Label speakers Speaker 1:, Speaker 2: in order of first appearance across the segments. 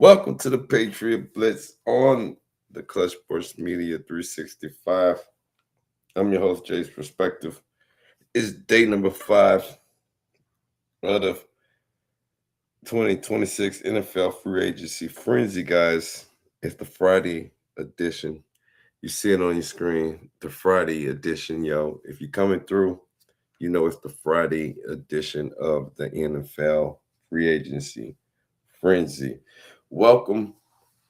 Speaker 1: Welcome to the Patriot Blitz on the Clutch Sports Media 365. I'm your host, Jay's Perspective. It's day number 5 of the 2026 NFL Free Agency Frenzy, guys. It's the Friday edition. You see it on your screen, the Friday edition, yo. If you're coming through, you know it's the Friday edition of the NFL Free Agency Frenzy. Welcome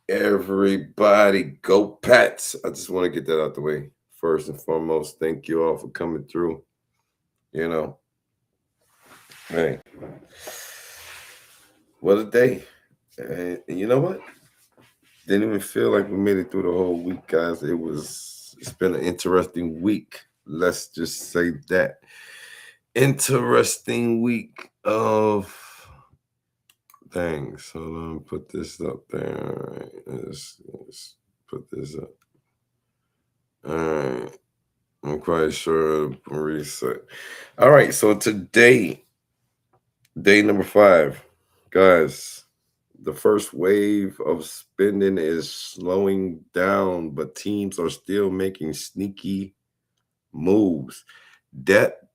Speaker 1: everybody. Go Pats. I just want to get that out the way first and foremost. Thank you all for coming through. You know, hey, what a day. And you know what? Didn't even feel like we made it through the whole week, guys. It's been an interesting week. Let's just say that. Interesting week of things. Hold on, put this up there. All right. Let's put this up. All right. I'm quite sure reset. All right, so today, day number 5, guys. The first wave of spending is slowing down, but teams are still making sneaky moves. Debt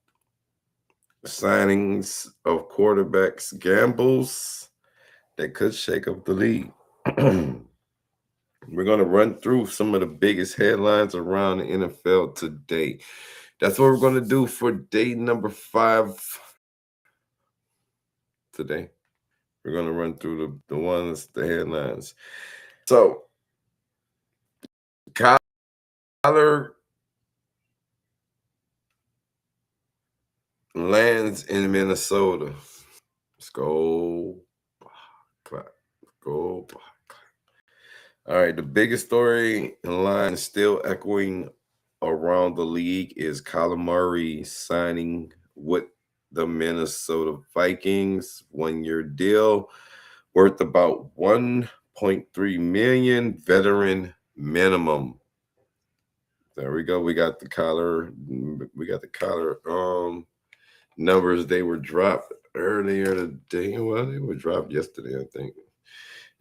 Speaker 1: signings of quarterbacks, gambles that could shake up the league. We're going to run through some of the biggest headlines around the NFL today. That's what we're going to do for day number 5 today. We're going to run through the headlines. So, Kyler lands in Minnesota. Let's go. Clap. Go. All right, the biggest story in line still echoing around the league is Kyler Murray signing with the Minnesota Vikings, 1-year deal worth about 1.3 million, veteran minimum. There we go. We got the Kyler numbers. They were dropped earlier today. Well, they were dropped yesterday, I think.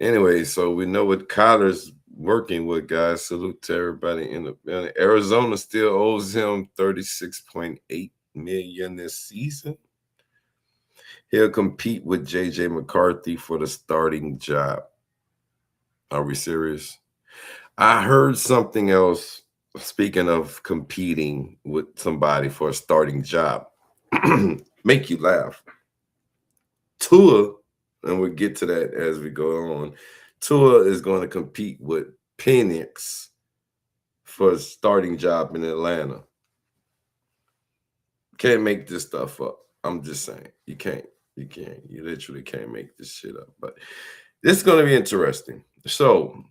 Speaker 1: Anyway, so we know what Kyler's working with, guys. Salute to everybody in the building. Arizona still owes him 36.8 million this season. He'll compete with JJ McCarthy for the starting job. Are we serious? I heard something else. Speaking of competing with somebody for a starting job, make you laugh. Tua, and we'll get to that as we go on. Tua is going to compete with Penix for a starting job in Atlanta. Can't make this stuff up. I'm just saying. You can't. You can't. You literally can't make this shit up. But this is going to be interesting. So,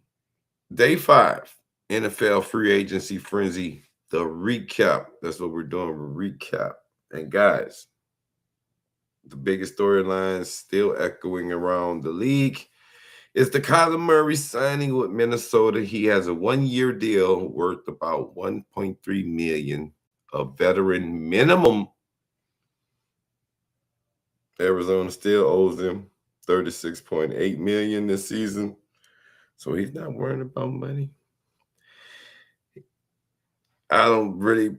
Speaker 1: day 5, NFL free agency frenzy, the recap. That's what we're doing. Recap. And guys, the biggest storyline still echoing around the league is the Kyler Murray signing with Minnesota. He has a 1-year deal worth about 1.3 million, a veteran minimum. Arizona still owes him 36.8 million this season. So he's not worrying about money. I don't really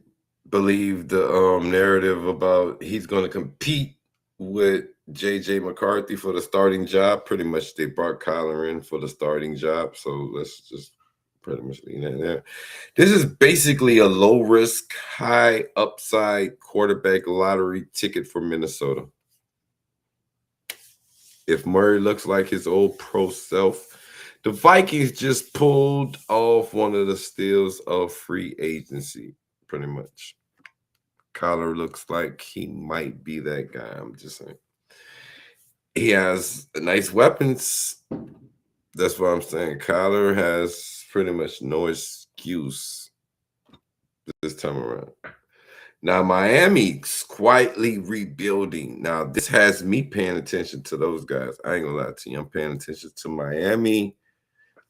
Speaker 1: believe the narrative about he's going to compete with JJ McCarthy for the starting job. Pretty much they brought Kyler in for the starting job. So let's just pretty much leave that there. This is basically a low risk, high upside quarterback lottery ticket for Minnesota. If Murray looks like his old pro self, the Vikings just pulled off one of the steals of free agency, pretty much. Kyler looks like he might be that guy. I'm just saying. He has nice weapons. That's what I'm saying. Kyler has pretty much no excuse this time around. Now, Miami's quietly rebuilding. Now, this has me paying attention to those guys. I ain't gonna lie to you. I'm paying attention to Miami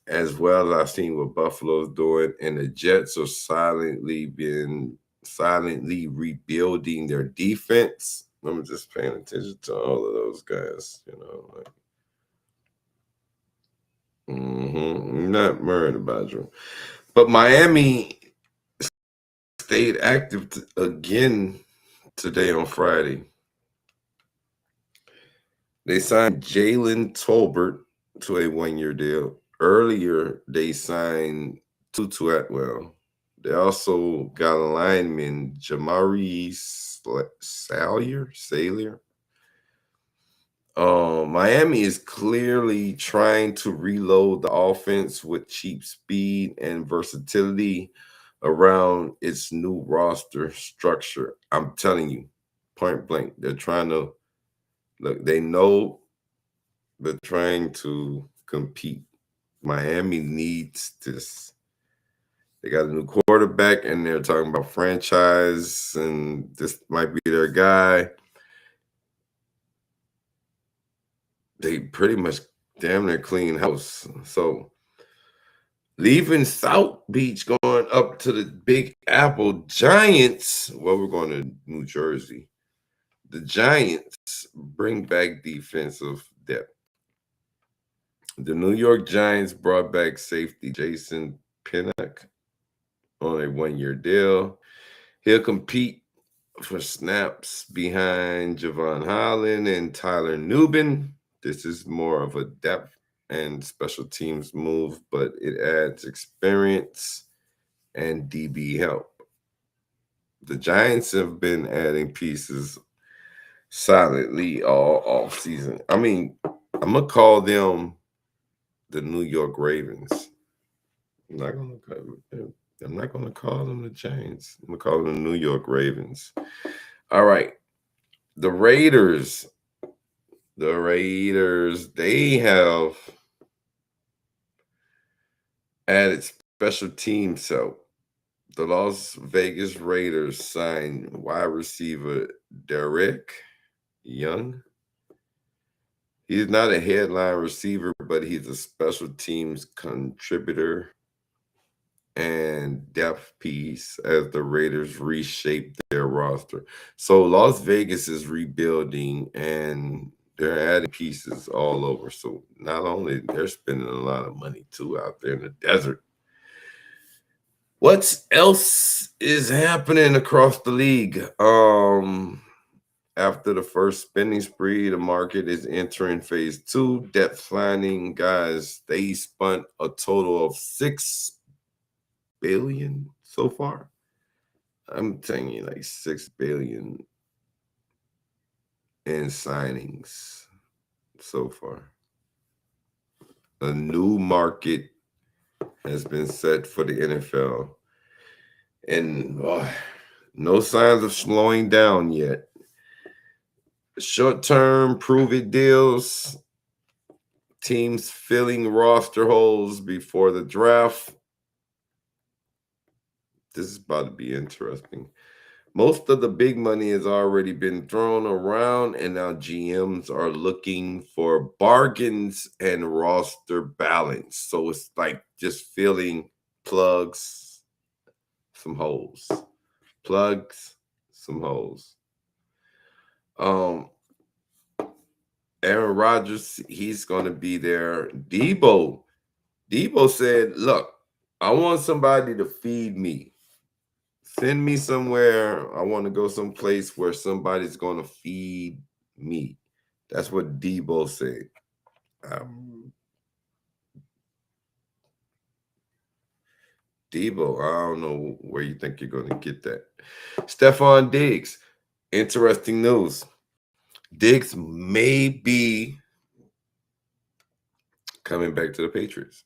Speaker 1: as well as I've seen what Buffalo's doing, and the Jets are silently rebuilding their defense. I'm just paying attention to all of those guys, not worried about you. But Miami stayed active again today on Friday. They signed Jalen Tolbert to a 1-year deal. Earlier, they signed Tutu Atwell. They also got a lineman, Jamari Salier. Miami is clearly trying to reload the offense with cheap speed and versatility around its new roster structure. I'm telling you, point blank, they're trying to look, they know they're trying to compete. Miami needs this. They got a new quarterback, and they're talking about franchise, and this might be their guy. They pretty much damn near clean house. So leaving South Beach, going up to the Big Apple Giants. Well, we're going to New Jersey. The Giants bring back defensive depth. The New York Giants brought back safety Jason Pinnock on a 1-year deal. He'll compete for snaps behind Javon Holland and Tyler Nubin. This is more of a depth and special teams move, but it adds experience and DB help. The Giants have been adding pieces solidly all off season. I mean, I'm gonna call them the New York Ravens. I'm not gonna call them the Giants. I'm gonna call them the New York Ravens. All right. The Raiders. They have added special teams. So the Las Vegas Raiders signed wide receiver Derek Young. He's not a headline receiver, but he's a special teams contributor and depth piece as the Raiders reshape their roster. So Las Vegas is rebuilding and they're adding pieces all over. So not only they're spending a lot of money too out there in the desert. What else is happening across the league? After the first spending spree, the market is entering phase 2. Debt finding guys, they spent a total of $6 billion so far. I'm telling you, like $6 billion in signings so far. A new market has been set for the NFL, and no signs of slowing down yet. Short-term prove-it deals, teams filling roster holes before the draft. This is about to be interesting. Most of the big money has already been thrown around, and now GMs are looking for bargains and roster balance. So it's like just filling plugs, some holes. Plugs, some holes. Aaron Rodgers, he's going to be there. Debo said, look, I want somebody to feed me. Send me somewhere. I want to go someplace where somebody's going to feed me. That's what Debo said. Debo, I don't know where you think you're going to get that. Stephon Diggs, interesting news. Diggs may be coming back to the Patriots.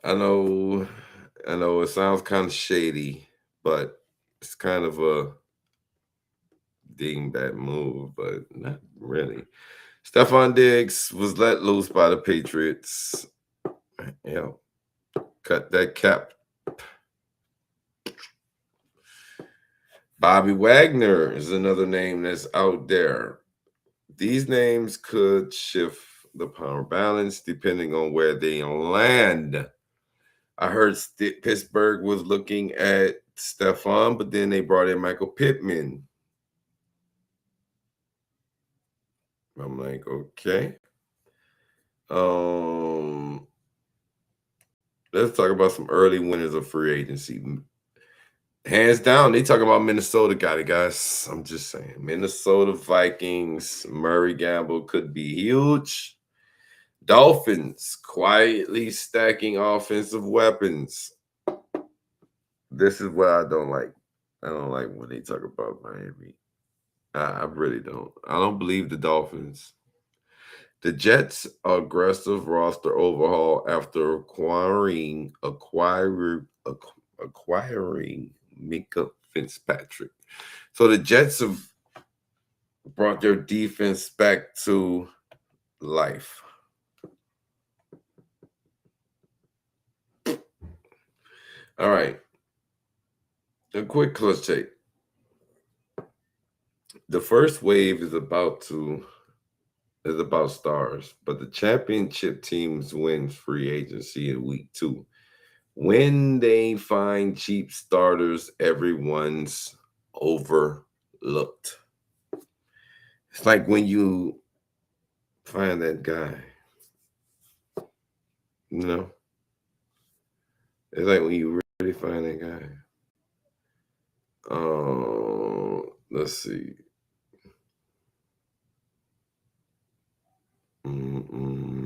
Speaker 1: I know it sounds kind of shady, but it's kind of a dingbat move, but not really. Stephon Diggs was let loose by the Patriots. Cut that cap. Bobby Wagner is another name that's out there. These names could shift the power balance depending on where they land. I heard Pittsburgh was looking at Stephon, but then they brought in Michael Pittman. I'm like, okay. Um, let's talk about some early winners of free agency. Hands down, they talking about Minnesota got it, guys. I'm just saying, Minnesota Vikings, Murray Gamble could be huge. Dolphins quietly stacking offensive weapons. This is what I don't like. I don't like when they talk about Miami. I really don't. I don't believe the Dolphins. The Jets' aggressive roster overhaul after acquiring Minka Fitzpatrick. So the Jets have brought their defense back to life. All right, a quick clutch take. The first wave is about stars, but the championship teams win free agency in week 2. When they find cheap starters, everyone's overlooked. It's like when you find that guy, you know, it's like when you really find that guy. Let's see. Mm-mm.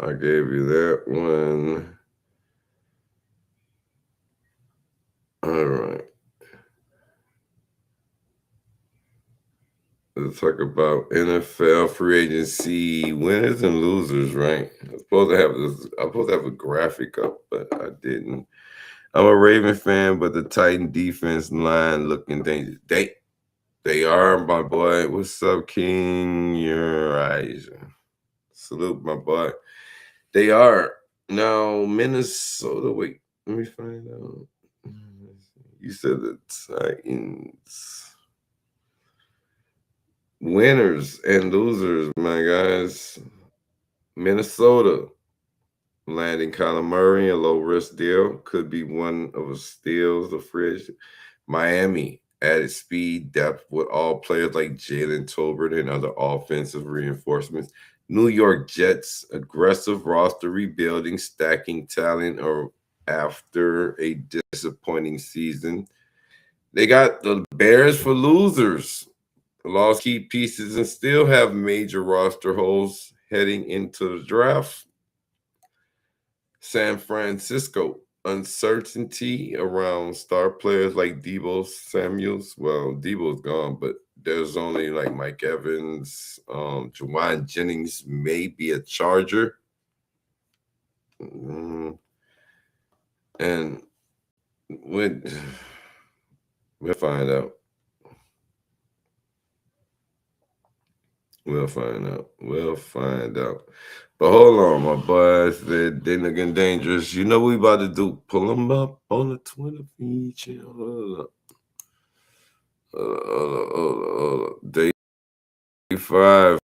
Speaker 1: I gave you that one. All right. Let's talk about NFL free agency winners and losers, right? I'm supposed to have a graphic up, but I didn't. I'm a Raven fan, but the Titan defense line looking dangerous. They are, my boy. What's up, King? Your eyes. Salute, my boy. They are. Now, Minnesota. Wait, let me find out. You said the Titans. Winners and losers, my guys. Minnesota landing Kyler Murray, a low risk deal. Could be one of the steals of free agent. Miami added speed, depth with all players like Jalen Tolbert and other offensive reinforcements. New York Jets aggressive roster rebuilding, stacking talent or after a disappointing season. They got the Bears for losers. Lost key pieces and still have major roster holes heading into the draft. San Francisco, uncertainty around star players like Debo Samuels. Well, Debo's gone, but there's only like Mike Evans, Jawan Jennings may be a Charger. And when we'll find out. We'll find out. We'll find out. But hold on, my boys. They're looking dangerous. You know what we about to do? Pull them up on the Twitter feed. Hold up. Hold up. Day 5.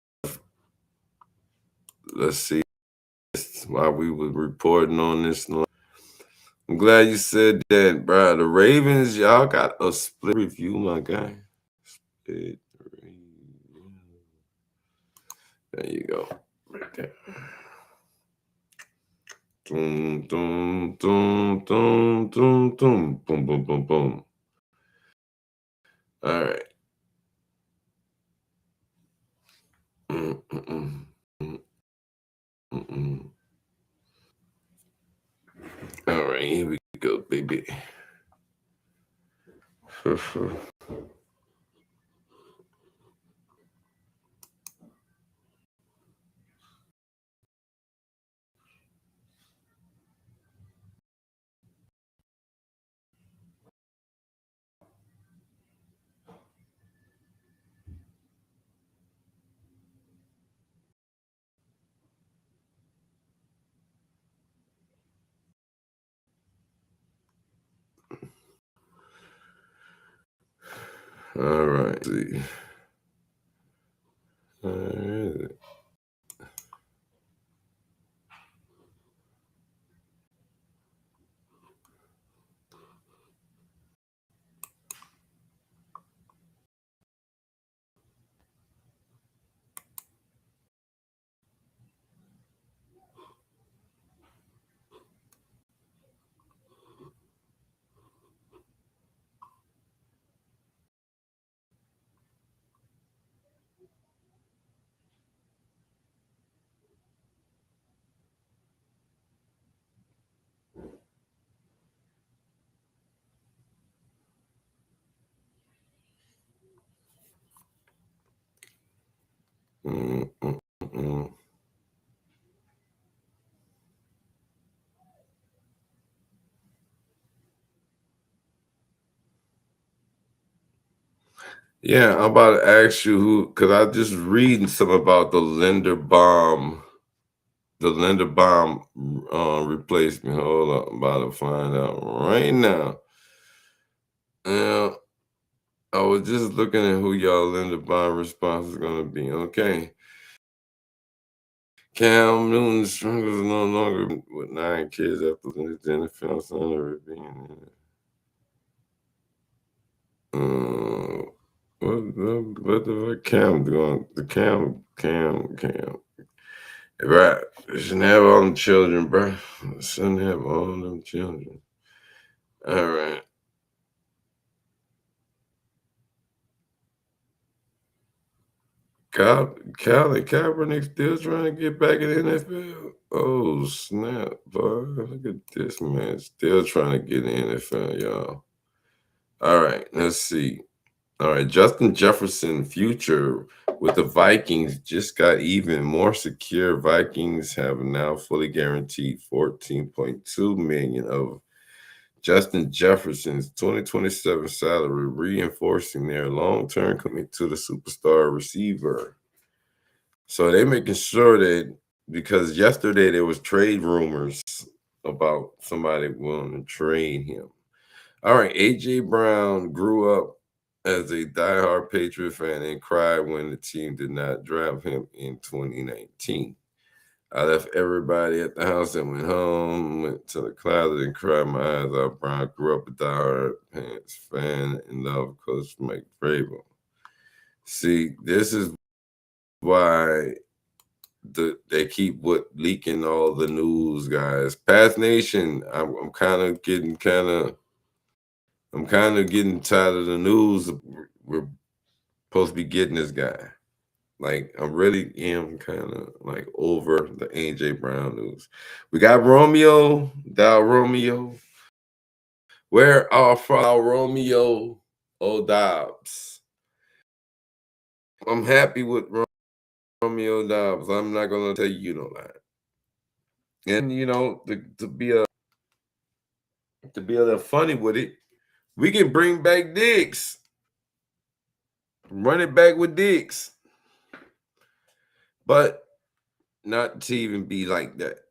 Speaker 1: Let's see. While we were reporting on this. I'm glad you said that, bro. The Ravens, y'all got a split review, my guy. Split review. There you go. Right there. Boom, boom, boom, boom, boom, boom, boom, boom, boom, boom. All right. Mm-mm, mm-mm. All right, here we go, baby. All right. See. All right. Yeah, I'm about to ask you who, because I just reading some about the Linderbaum replacement. Hold up, I'm about to find out right now. Yeah, I was just looking at who y'all Linderbaum response is gonna be. Okay, Cam Newton struggles no longer with 9 kids after the NFL center being. Uh, what the fuck Cam doing? The Cam. Right. Shouldn't have all them children, bro. Shouldn't have all them children. All right. Colin Kaepernick still trying to get back in the NFL. Oh, snap, boy. Look at this man. Still trying to get in the NFL, y'all. All right. Let's see. All right. Justin Jefferson, future with the Vikings just got even more secure. Vikings have now fully guaranteed 14.2 million of Justin Jefferson's 2027 salary, reinforcing their long-term commitment to the superstar receiver. So they're making sure that, because yesterday there was trade rumors about somebody willing to trade him. All right, AJ Brown grew up as a diehard Patriot fan and cried when the team did not draft him in 2019. I left everybody at the house and went home, went to the closet and cried my eyes out. Brown grew up a diehard Pants fan and loved Coach Mike Vrabel. See, this is why they keep leaking all the news, guys. Past Nation, I'm kind of getting tired of the news. We're supposed to be getting this guy. Like, I really am kind of like over the AJ Brown news. We got Romeo, Dal Romeo. Where are for Romeo O'Dobbs? I'm happy with Romeo Dobbs. I'm not gonna tell you no lie. And to be a little funny with it, we can bring back Diggs, run it back with Diggs, but not to even be like that.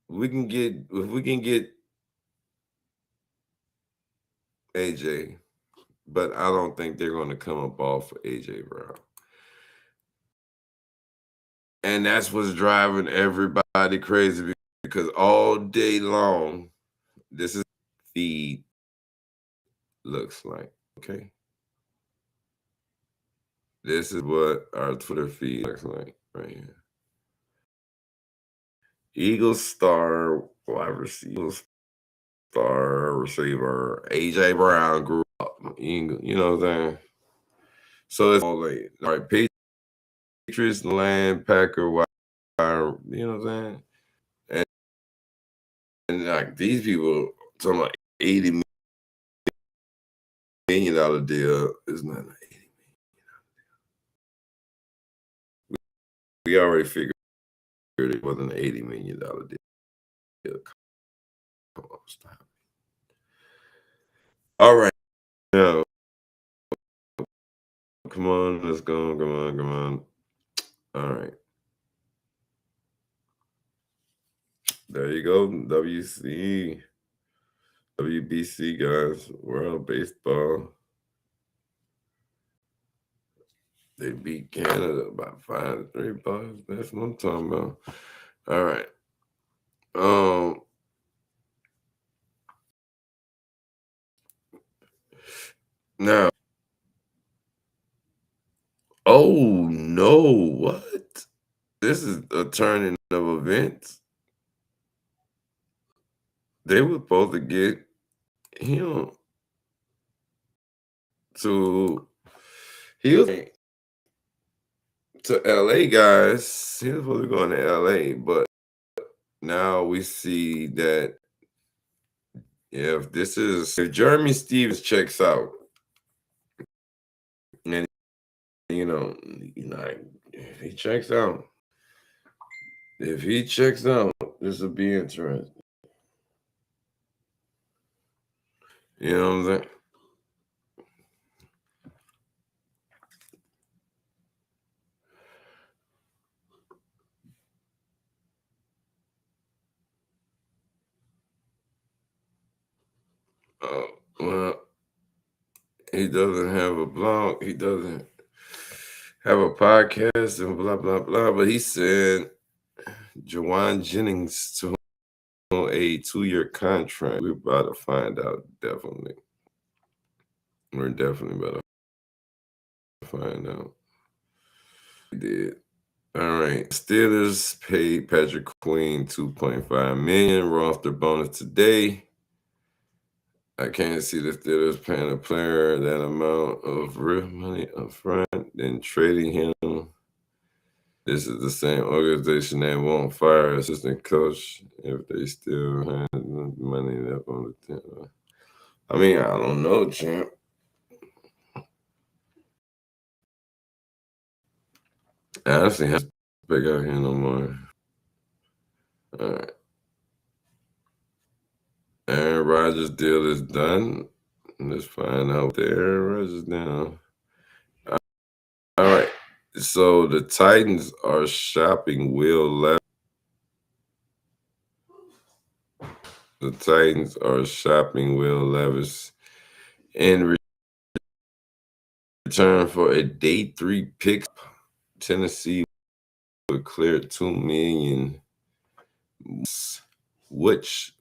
Speaker 1: If we can get AJ, but I don't think they're going to come up off for AJ Brown. And that's what's driving everybody crazy, because all day long, this is feed looks like. Okay. This is what our Twitter feed looks like right here. Eagles star wide receiver, AJ Brown grew up. You know what I'm saying? So it's all late. All right, Patriots, Land, Packer, wide, you know what I'm saying? And like these people talking about $80 million deal is not an 80. We already figured it wasn't an $80 million deal. Come on, stop. All right. Now, come on, let's go. Come on. All right. There you go. WBC, guys. World Baseball. They beat Canada by 5-3 balls. That's what I'm talking about. All right. Now, oh no, what? This is a turning of events. They were supposed to get him to he was to LA, guys. He was supposed to go to LA, but now we see that if Jeremy Stevens checks out, and if he checks out, this will be interesting. You know what I'm saying? Well, he doesn't have a blog. He doesn't have a podcast and blah blah blah. But he said Jawan Jennings to a 2-year contract. We're about to find out. Definitely, we're definitely about to find out. He did. All right. Steelers paid Patrick Queen $2.5 million roster bonus today. I can't see the Steelers paying a player that amount of real money up front, then trading him. This is the same organization that won't fire assistant coach if they still have money left on the team. I mean, I don't know, champ. I honestly have to pick out here no more. All right. Aaron Rodgers deal is done. Let's find out what the Aaron Rodgers now. All right. So the Titans are shopping Will Levis. The Titans are shopping Will Levis in return for a day 3 pick. Tennessee would clear $2 million, which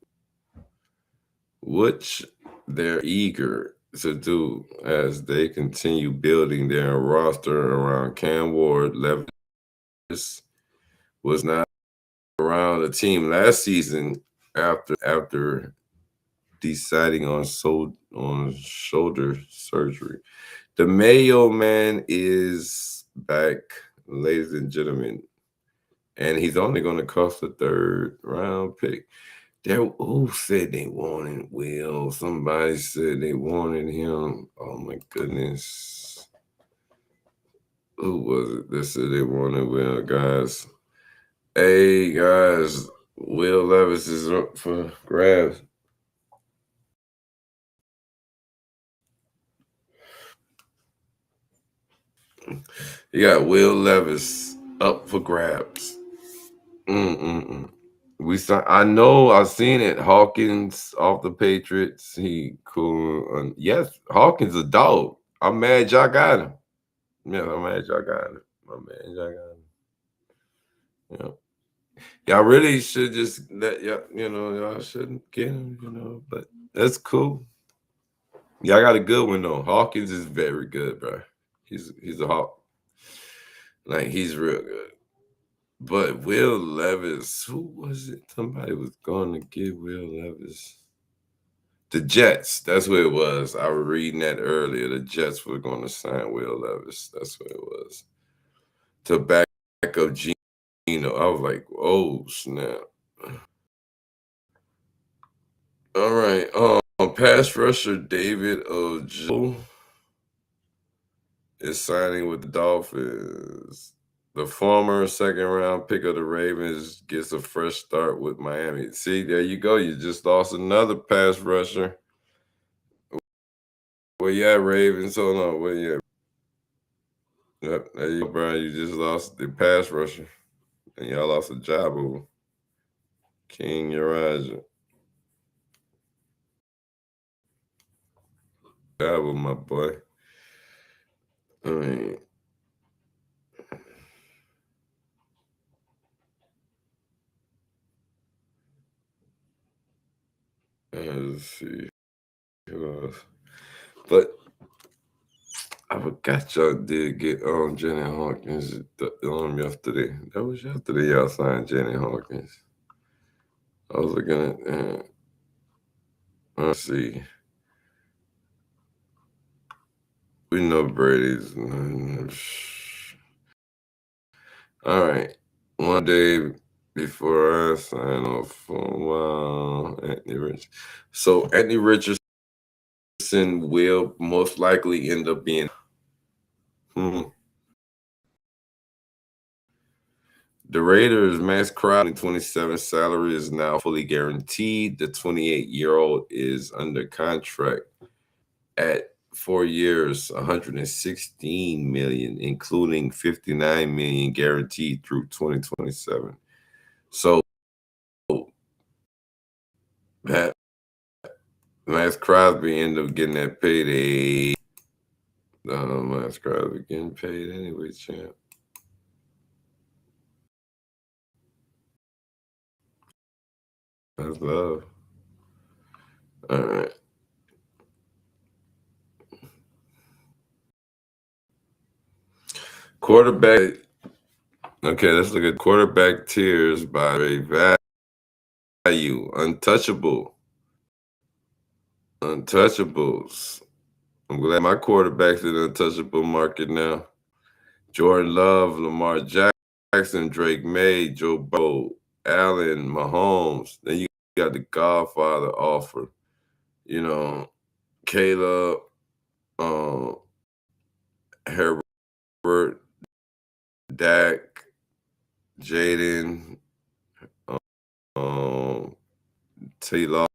Speaker 1: they're eager to do as they continue building their roster around Cam Ward. Levis was not around the team last season after deciding on shoulder surgery. The Mayo Man is back, ladies and gentlemen, and he's only going to cost a 3rd round pick. Who said they wanted Will? Somebody said they wanted him. Oh my goodness. Who was it that said they wanted Will, guys? Hey guys, Will Levis is up for grabs. You got Will Levis up for grabs. I know I've seen it. Hawkins off the Patriots. He cool. Yes, Hawkins a dog. I'm mad y'all got him. Yeah, I'm mad y'all got him. I'm mad y'all got him. Yeah. Y'all really should just let y'all shouldn't get him, but that's cool. Y'all got a good one though. Hawkins is very good, bro. He's a hawk. Like he's real good. But Will Levis, who was it? Somebody was going to get Will Levis. The Jets, that's what it was. I was reading that earlier. The Jets were going to sign Will Levis. That's what it was. To back up Gino. I was like, oh, snap. All right. Pass rusher David Ojabo is signing with the Dolphins. The former 2nd round pick of the Ravens gets a fresh start with Miami. See, there you go. You just lost another pass rusher. Where you at, Ravens? Hold on. Where you at? Yep, there you go, Brian. You just lost the pass rusher. And y'all lost a job over King Uraja. Job with my boy. I mean, let's see who else. But I forgot y'all did get Jenny Hawkins yesterday. That was yesterday y'all signed Jenny Hawkins. I was looking at let's see. We know Brady's. All right. One day before I sign off for a while, Anthony Richardson. So Anthony Richardson will most likely end up being the Raiders' Max Crosby 27 salary is now fully guaranteed. The 28-year-old is under contract at 4 years, 116 million, including 59 million guaranteed through 2027. So Max Crosby ended up getting that payday. Max Crosby getting paid anyway, champ. That's love. All right. Quarterback. Okay, let's look at quarterback tiers by value. Untouchable. Untouchables. I'm glad my quarterback's in the untouchable market now. Jordan Love, Lamar Jackson, Drake May, Joe Burrow, Allen, Mahomes. Then you got the Godfather offer. You know, Caleb, Herbert, Dak, Jaden, T-Law,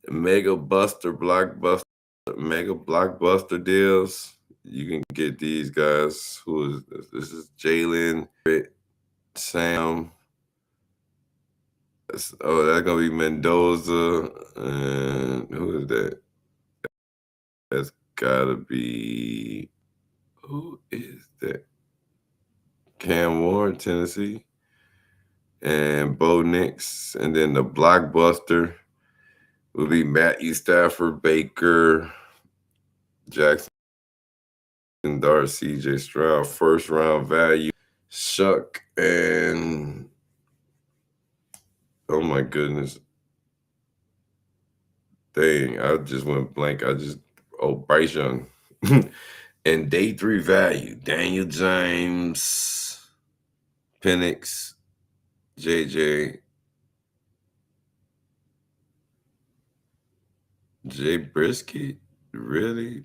Speaker 1: mega blockbuster deals. You can get these guys. Who is this? This is Jalen, Sam. That's gonna be Mendoza, and who is that? That's gotta be, who is that? Cam Warren, Tennessee, and Bo Nix, and then the blockbuster will be Matthew Stafford, Baker, Jackson Dart, CJ Stroud, first round value, Shuck, and oh my goodness. Dang, I just went blank. Bryce Young. And day 3 value, Daniel James, Penix, JJ, Jay Brisket, really?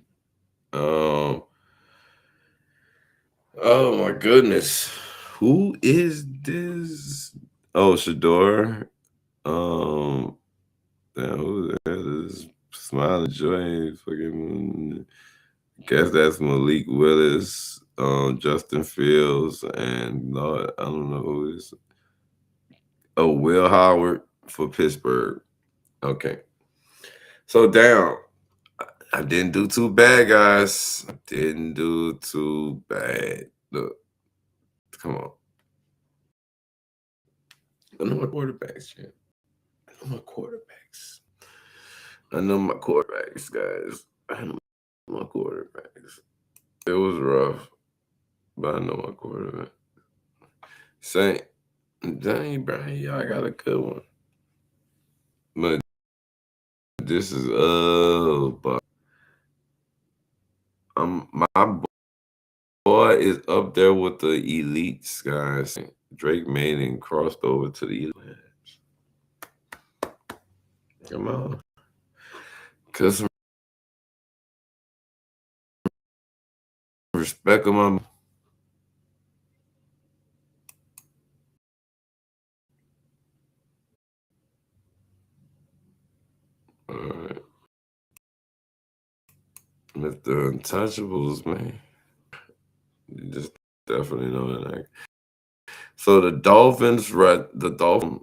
Speaker 1: Oh my goodness. Who is this? Oh, Shador. Um, Damn, who is that? This Smiling Joy. Fucking, guess that's Malik Willis, Justin Fields, and Lord, I don't know who is. Oh, Will Howard for Pittsburgh. Okay. So down. I didn't do too bad, guys. I didn't do too bad. Look, come on. I know my quarterbacks, champ. I know my quarterbacks. I know my quarterbacks, guys. I know my quarterbacks. It was rough, but I know my quarterback. Saint, dang, Brian, y'all got a good one. But this is but my boy is up there with the elites, guys. Drake made and crossed over to the elites. Come on. Cause some respect him. All right. Mr. Untouchables, man. You just definitely know that. So the Dolphins, the Dolphin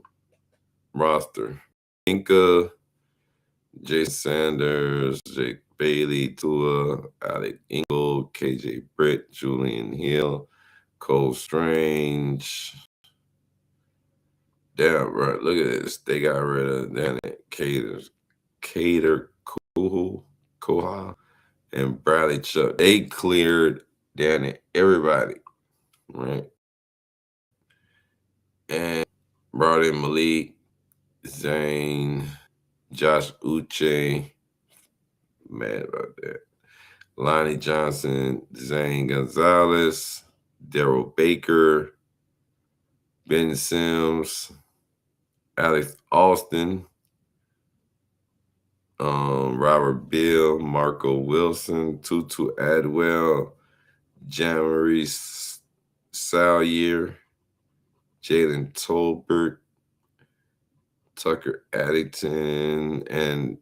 Speaker 1: roster. Inca, Jason Sanders, Jake Bailey, Tua, Alec Ingle, KJ Britt, Julian Hill, Cole Strange. Damn, right. Look at this. They got rid of Cater Koha, and Bradley Chuck. They cleared everybody, right? And brought in Malik, Zane, Josh Uche. Mad about that. Lonnie Johnson, Zane Gonzalez, Daryl Baker, Ben Sims, Alex Austin, Robert Bill, Marco Wilson, Tutu Adwell, Jamari Salyer, Jalen Tolbert, Tucker Addington, and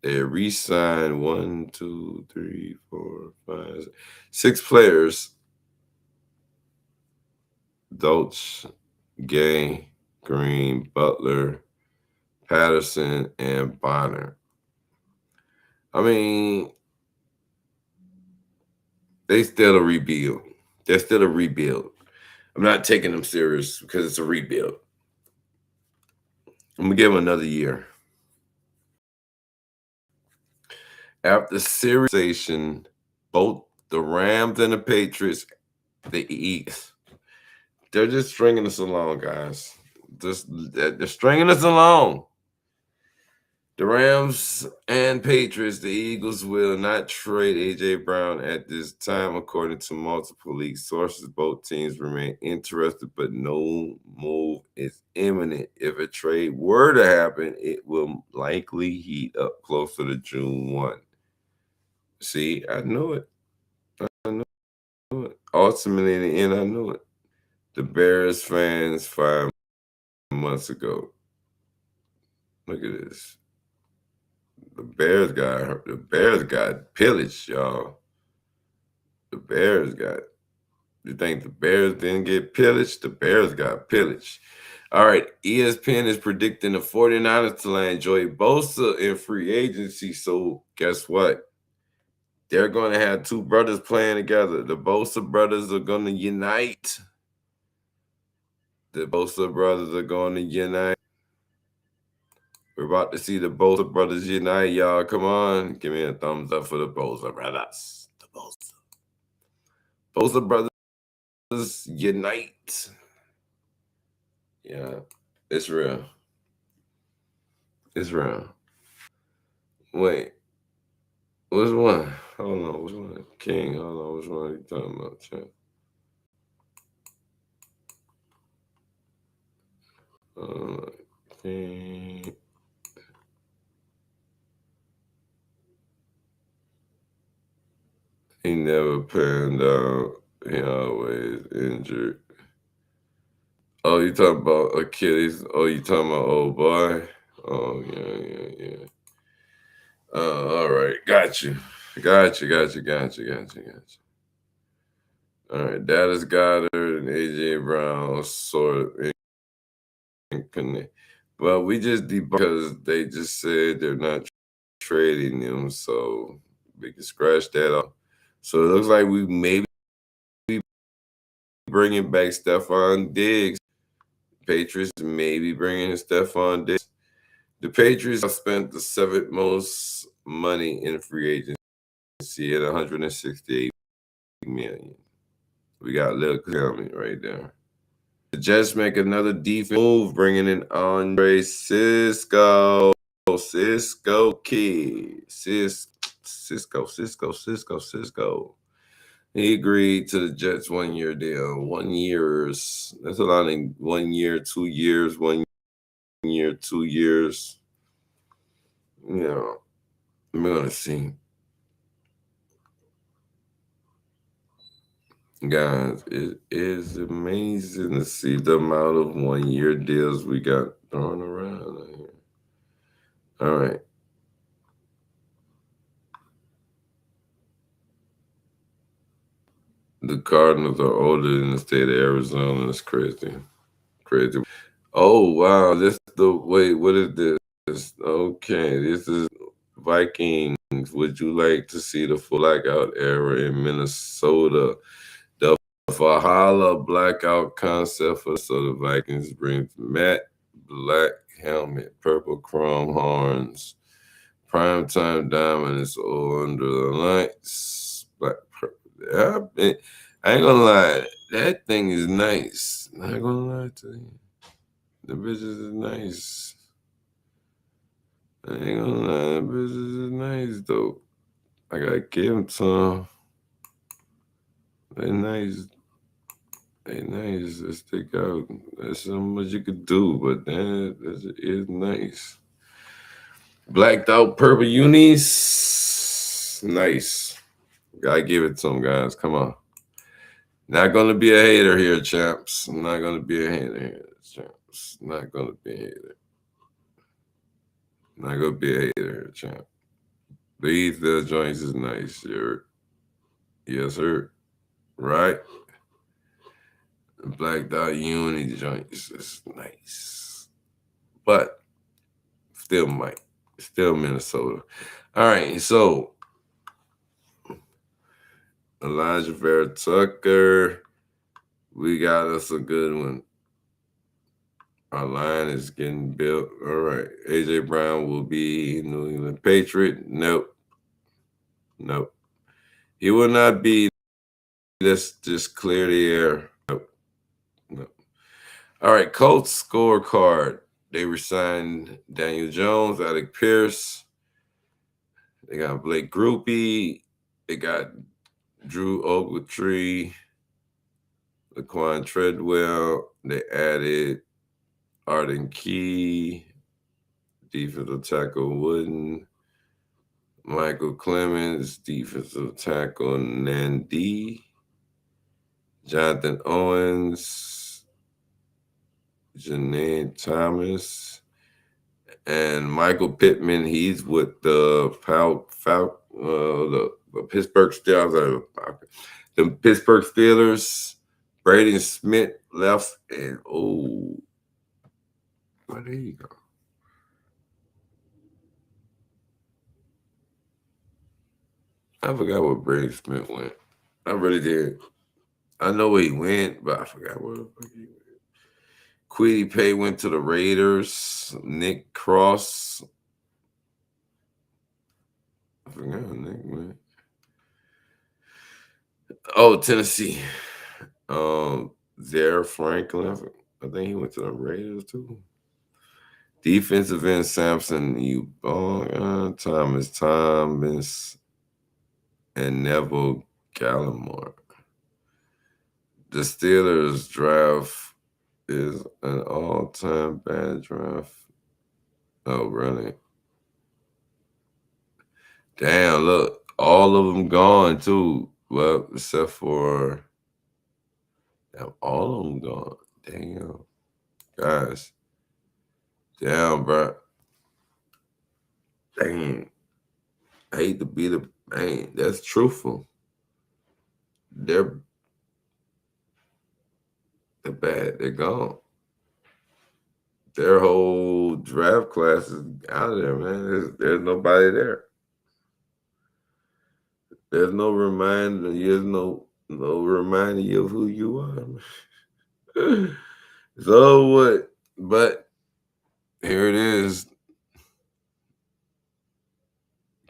Speaker 1: they re-signed 1, 2, 3, 4, 5, 6 players. Dolch, Gay, Green, Butler, Patterson, and Bonner. I mean, they still a rebuild. They're still a rebuild. I'm not taking them serious because it's a rebuild. I'm gonna give them another year. After serialization, both the Rams and the Patriots, the Eagles, they're just stringing us along, guys. They're stringing us along. The Rams and Patriots, the Eagles will not trade A.J. Brown at this time, according to multiple league sources. Both teams remain interested, but no move is imminent. If a trade were to happen, it will likely heat up closer to June 1. See, I knew it. I knew it. Ultimately, in the end, I knew it. The Bears fans 5 months ago. Look at this. The Bears got pillaged, y'all. The Bears got. You think the Bears didn't get pillaged? The Bears got pillaged. All right, ESPN is predicting the 49ers to land Joey Bosa in free agency. So guess what? They're going to have two brothers playing together. The Bosa brothers are going to unite. The Bosa brothers are going to unite. We're about to see the Bosa brothers unite, y'all. Come on. Give me a thumbs up for the Bosa brothers. The Bosa brothers unite. Yeah, it's real. It's real. Wait, which one? Hold on, which one? King, hold on, which one are you talking about, champ? King. He never panned out. He always injured. Oh, you talking about Achilles? Oh, you talking about old boy? Oh, yeah. All right. Got you. All right. Dallas Goddard and A.J. Brown sort of in connect. Well, we just because they just said they're not trading them, so we can scratch that off. So it looks like we maybe bringing back Stephon Diggs. Patriots maybe bringing Stephon Diggs. The Patriots have spent the seventh most money in free agency at 168 million. We got Lil Kelly right there. The Jets make another defense move, bringing in Andre Cisco. Cisco kid. Cisco. He agreed to the Jets 1 year deal. 1 years. That's a lot of 1 year, 2 years, 1 year, 2 years. You know, we're gonna see. Guys, it is amazing to see the amount of 1 year deals we got thrown around here. All right. The Cardinals are older than the state of Arizona. That's crazy. Crazy. Oh, wow. Wait, what is this? Okay, this is Vikings. Would you like to see the full blackout era in Minnesota? The Valhalla blackout concept for the Vikings brings matte black helmet, purple chrome horns, primetime dominance under the lights. I ain't gonna lie, that thing is nice. Not gonna lie to you. The bitches is nice. I ain't gonna lie, the bitches is nice though. I gotta give them some. They nice. They nice. They stick out. There's so much you could do, but that is nice. Blacked out purple unis. Nice. Gotta give it to them, guys. Come on. Not gonna be a hater here, champs. I'm not gonna be a hater here, champs. Not gonna be a hater. Not gonna be a hater here, champ. These joints is nice, sir. Yes, sir. Right? Blacked out uni joints is nice. But still might. Still Minnesota. All right, so Elijah Vera Tucker. We got us a good one. Our line is getting built. All right. AJ Brown will be New England Patriot. Nope. Nope. He will not be. Let's just clear the air. Nope. Nope. All right. Colts scorecard. They resigned Daniel Jones, Alec Pierce. They got Blake Groupie. They got Drew Ogletree, Laquan Treadwell. They added Arden Key, defensive tackle Wooden, Michael Clemens, defensive tackle Nandi, Jonathan Owens, Janine Thomas, and Michael Pittman. He's with the the Pittsburgh Steelers. The Pittsburgh Steelers. Braden Smith left, and well, there you go. I forgot where Braden Smith went. I really did. I know where he went, but I forgot where the fuck he went. Quiddy Pay went to the Raiders. Nick Cross. I forgot where Nick went. Oh, Tennessee. Zaire Franklin. I think he went to the Raiders too. Defensive end Samson Thomas Thomas and Neville Gallimore. The Steelers draft is an all-time bad draft. Oh, really? Damn, look, all of them gone too. Well, except for all of them gone. Damn, guys. Damn, bro. Dang. I hate to be the man. That's truthful. They're bad. They're gone. Their whole draft class is out of there, man. There's nobody there. There's no reminder. There's no reminder you of who you are. So what? But here it is.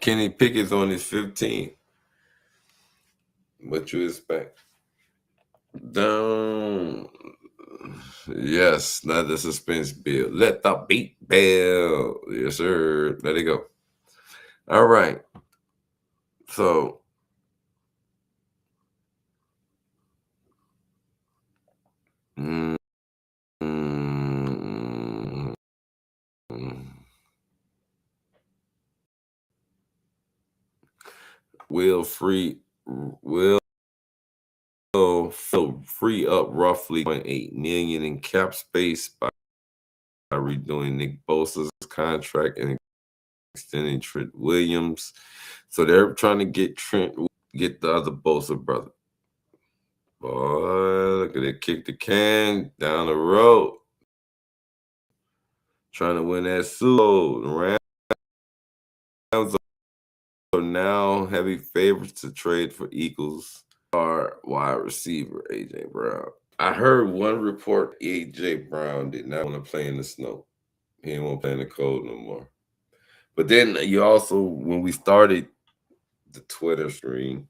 Speaker 1: Kenny Pickett's on his 15th. What you expect? Down. Yes, not the suspense bill. Let the beat bell. Yes, sir. Let it go. All right. So mm, mm, will free free up roughly 0.8 million in cap space by redoing Nick Bosa's contract and extending Trent Williams. So they're trying to get the other Bosa brother. Boy, look at it, kick the can down the road. Trying to win that Super Bowl. The Rams are now heavy favorites to trade for Eagles. Our wide receiver, A.J. Brown. I heard one report A.J. Brown did not want to play in the snow. He didn't want to play in the cold no more. But then you also, when we started the Twitter stream,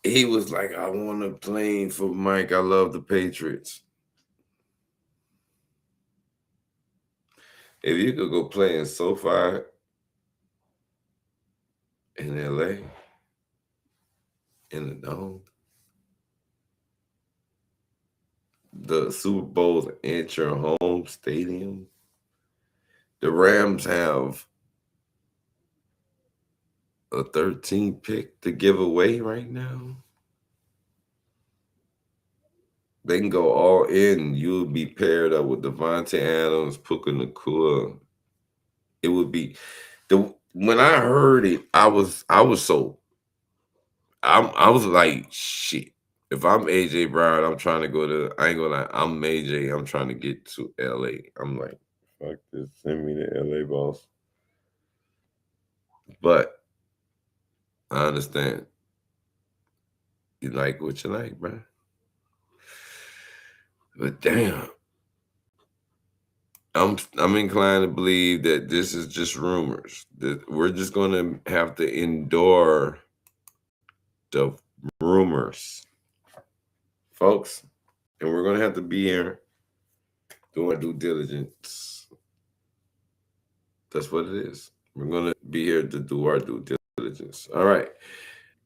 Speaker 1: he was like, I want to play for Mike. I love the Patriots. If you could go play in SoFi in LA, in the Dome, the Super Bowl's at your home stadium, the Rams have a 13 pick to give away right now. They can go all in. You'll be paired up with Devontae Adams, Puka Nacua. It would be when I heard it, I was so I was like, shit. If I'm AJ Brown, I'm trying to go to. I ain't gonna lie. I'm AJ. I'm trying to get to LA. I'm like, Fuck this. Send me the LA boss. But I understand. You like what you like, bro. But damn, I'm inclined to believe that this is just rumors. That we're just gonna have to endure the rumors, folks, and we're gonna have to be here doing due diligence. That's what it is. We're gonna be here to do our due diligence. All right.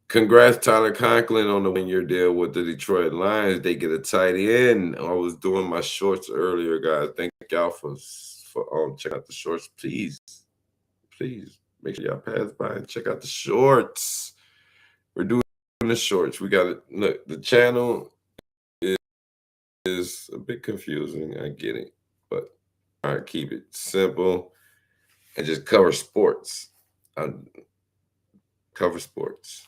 Speaker 1: Congrats, Tyler Conklin, on the 1-year deal with the Detroit Lions. They get a tight end. I was doing my shorts earlier, guys. Thank y'all for checking out the shorts. Please make sure y'all pass by and check out the shorts. We're doing the shorts. We got it. Look, the channel is a bit confusing. I get it, but all right, keep it simple and just cover sports. I cover sports.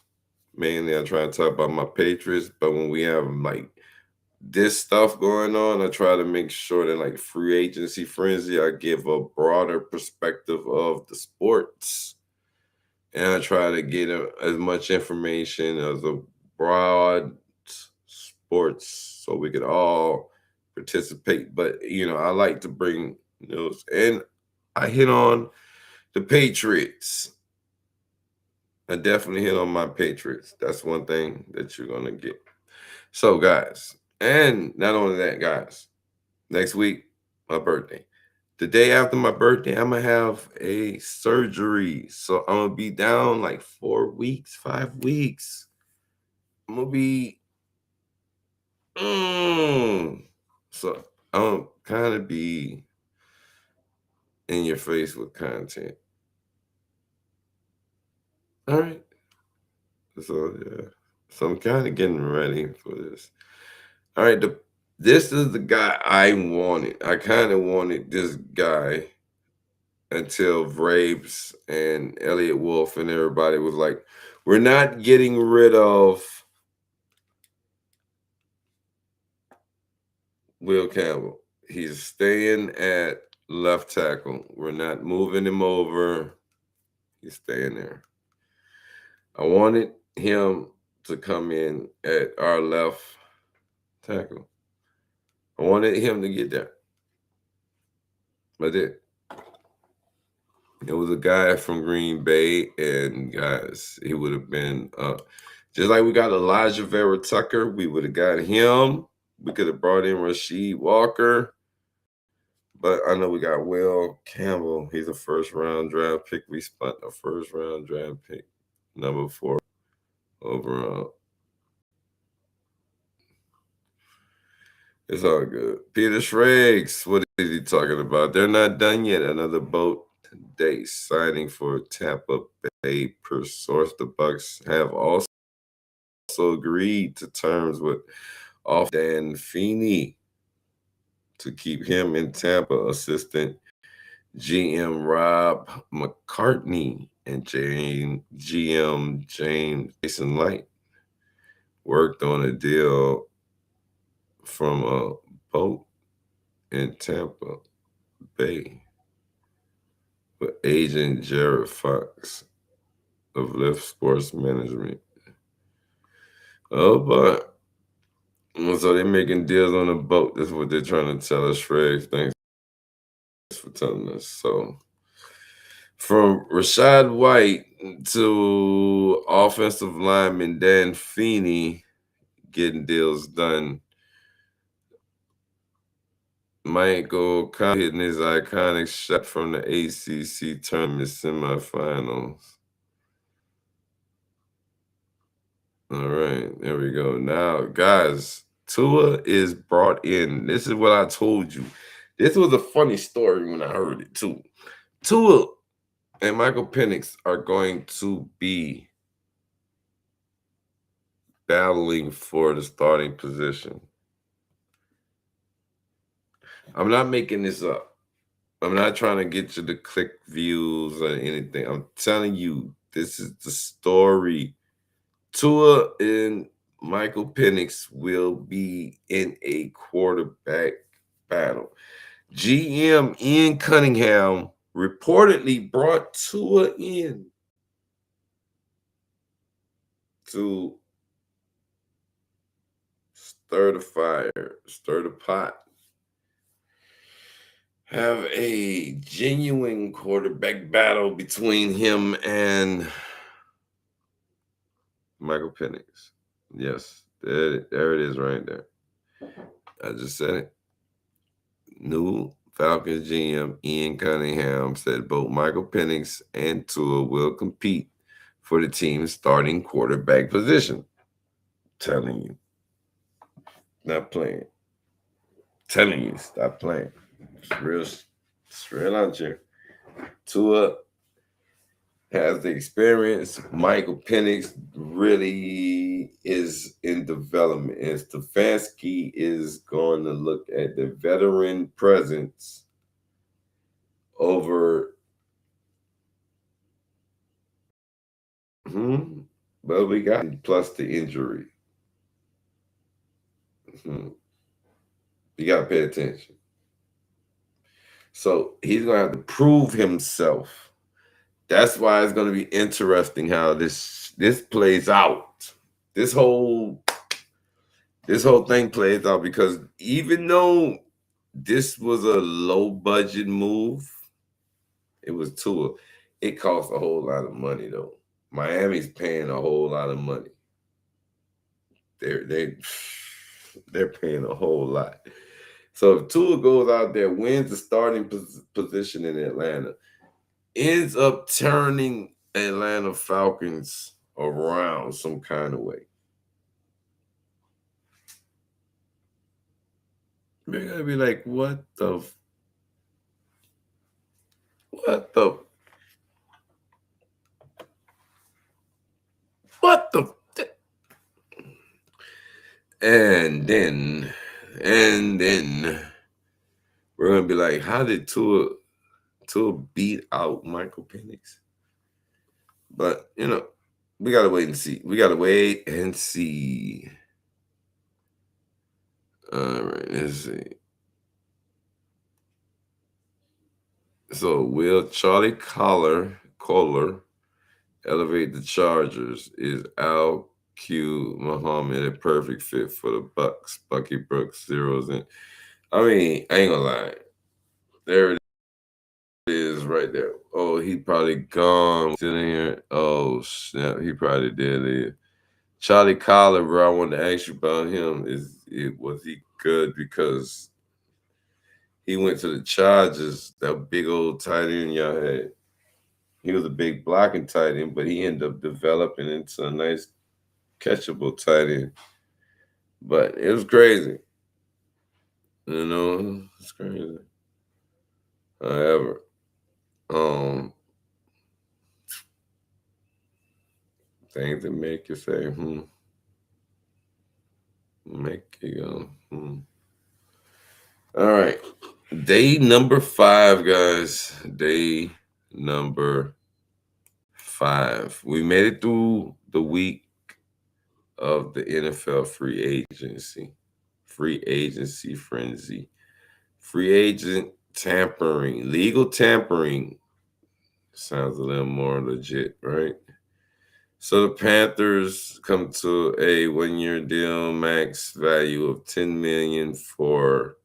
Speaker 1: Mainly, I try to talk about my Patriots, but when we have like this stuff going on, I try to make sure that like free agency frenzy, I give a broader perspective of the sports, and I try to get as much information as a broad sports so we could all participate. But I like to bring news, and I hit on the Patriots. I definitely hit on my Patriots. That's one thing that you're gonna get. So, guys, and not only that, guys, next week, my birthday. The day after my birthday, I'm gonna have a surgery. So I'm gonna be down like 4 weeks, 5 weeks. I'm gonna be so I'm kind of be in your face with content. All right. So yeah. So I'm kind of getting ready for this. All right, this is the guy I wanted. I kind of wanted this guy until Vrabes and Elliot Wolf and everybody was like, we're not getting rid of Will Campbell. He's staying at left tackle. We're not moving him over. He's staying there. I wanted him to come in at our left tackle. I wanted him to get there. But it was a guy from Green Bay, and guys, he would have been just like we got Elijah Vera Tucker, we would have got him. We could have brought in Rasheed Walker, but I know we got Will Campbell. He's a first-round draft pick. We spent a first-round draft pick, number 4 overall. It's all good. Peter Schrags, what is he talking about? They're not done yet. Another boat day signing for Tampa Bay. Per source, the Bucks have also agreed to terms with off Dan Feeney to keep him in Tampa. Assistant GM Rob McCartney and GM Jason Light worked on a deal from a boat in Tampa Bay with agent Jared Fox of Lift Sports Management. Oh, but so they're making deals on a boat. That's what they're trying to tell us, Fred. Thanks for telling us. So, from Rachaad White to offensive lineman Dan Feeney getting deals done. Michael Cobb hitting his iconic shot from the ACC tournament semifinals. All right, there we go. Now, guys, Tua is brought in. This is what I told you. This was a funny story when I heard it too. Tua and Michael Penix are going to be battling for the starting position. I'm not making this up. I'm not trying to get you to click views or anything. I'm telling you, this is the story. Tua and Michael Penix will be in a quarterback battle. GM Ian Cunningham reportedly brought Tua in to stir the fire, stir the pot, have a genuine quarterback battle between him and Michael Penix. Yes, there it is right there. I just said it. New Falcons GM Ian Cunningham said both Michael Penix and Tua will compete for the team's starting quarterback position. Telling you, not playing. Telling you, stop playing. It's real out here. Tua has the experience. Michael Penix really is in development. And Stefanski is going to look at the veteran presence over. Well, we got plus the injury. You got to pay attention. So he's going to have to prove himself. That's why it's going to be interesting how this plays out. This whole thing plays out because even though this was a low budget move, it was Tua. It costs a whole lot of money though. Miami's paying a whole lot of money. They're paying a whole lot. So if Tua goes out there, wins the starting position in Atlanta, ends up turning Atlanta Falcons around some kind of way, they're gonna be like, what the and then we're gonna be like, how did Tua beat out Michael Penix? But we gotta wait and see. All right, let's see. So will Charlie Collar elevate the Chargers? Is Al Q Muhammad a perfect fit for the Bucks? Bucky Brooks zeros in. I mean, I ain't gonna lie. There it is right there. Oh, he probably gone. Still in here. Oh snap, he probably did leave. Charlie Collar, bro, I wanted to ask you about him. Was he good? Because he went to the Chargers, that big old tight end y'all had. He was a big blocking tight end, but he ended up developing into a nice catchable tight end. But it was crazy. It's crazy. However, things that make you say, make you go, All right. Day number 5, guys. Day number 5. We made it through the week of the NFL free agency frenzy, free agent tampering, legal tampering. Sounds a little more legit, right? So the Panthers come to a 1-year deal, max value of $10 million for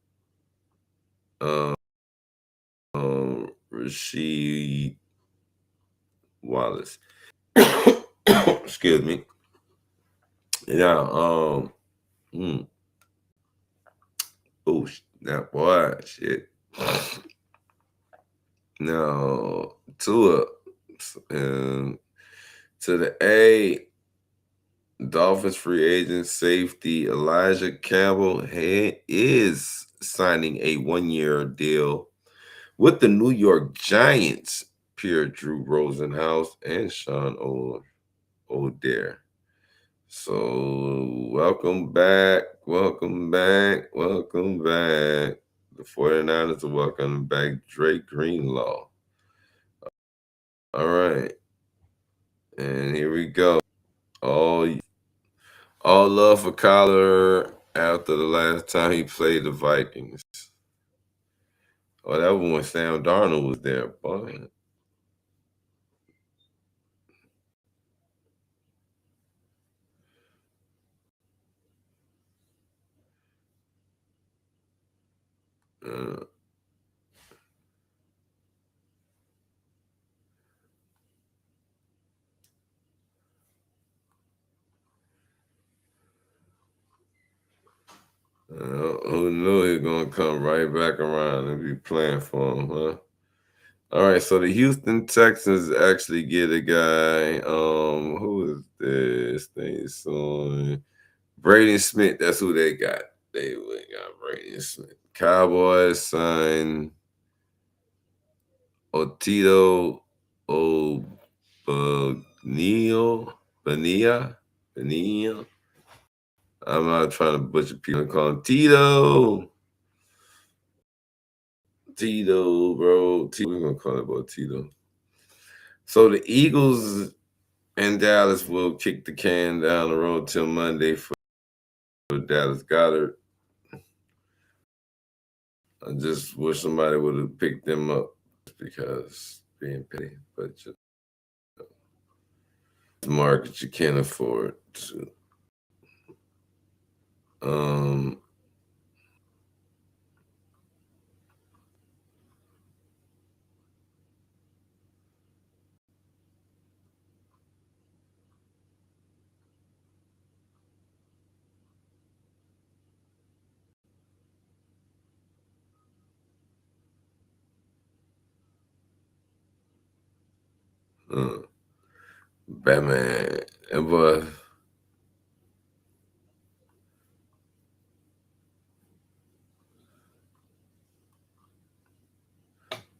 Speaker 1: Rasheed Wallace. Excuse me. Yeah. Oh, that boy, shit. No, to the A, Dolphins free agent safety Elijah Campbell is signing a 1-year deal with the New York Giants, Pierre Drew Rosenhaus and Sean O'Dare. So welcome back. The 49ers are welcoming back Drake Greenlaw. All right. And here we go. All love for Kyler after the last time he played the Vikings. Oh, that was when Sam Darnold was there, boy. Uh, who knew he was gonna come right back around and be playing for him, huh? All right, so the Houston Texans actually get a guy. Who is this? They on Braden Smith. That's who they got. They went and got Braden Smith. Cowboys signed Otito O'Neal. Benia. I'm not trying to butcher people. I call him Tito. Tito, bro. Tito. We're gonna call it about Tito. So the Eagles and Dallas will kick the can down the road till Monday for Dallas Goddard. I just wish somebody would have picked them up because being petty, but just the market you can't afford to. Um, uh, Batman, but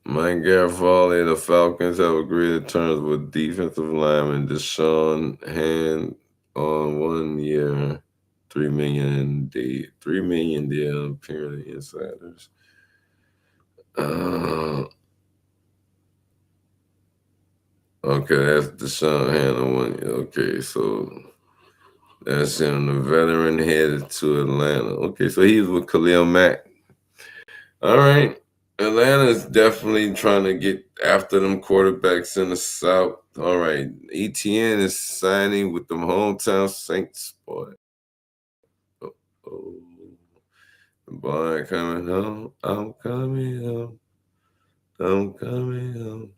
Speaker 1: Mike Garafoli, the Falcons have agreed to terms with defensive lineman Deshaun Hand on 1 year, 3 million deal, apparently insiders. Uh, okay, that's Deshaun Hand on 1 year. Okay, so that's him, the veteran headed to Atlanta. Okay, so he was with Khalil Mack. All right. Atlanta's definitely trying to get after them quarterbacks in the South. All right. ETN is signing with them hometown Saints, boy. Oh, oh. Boy, coming home. I'm coming home. I'm coming home.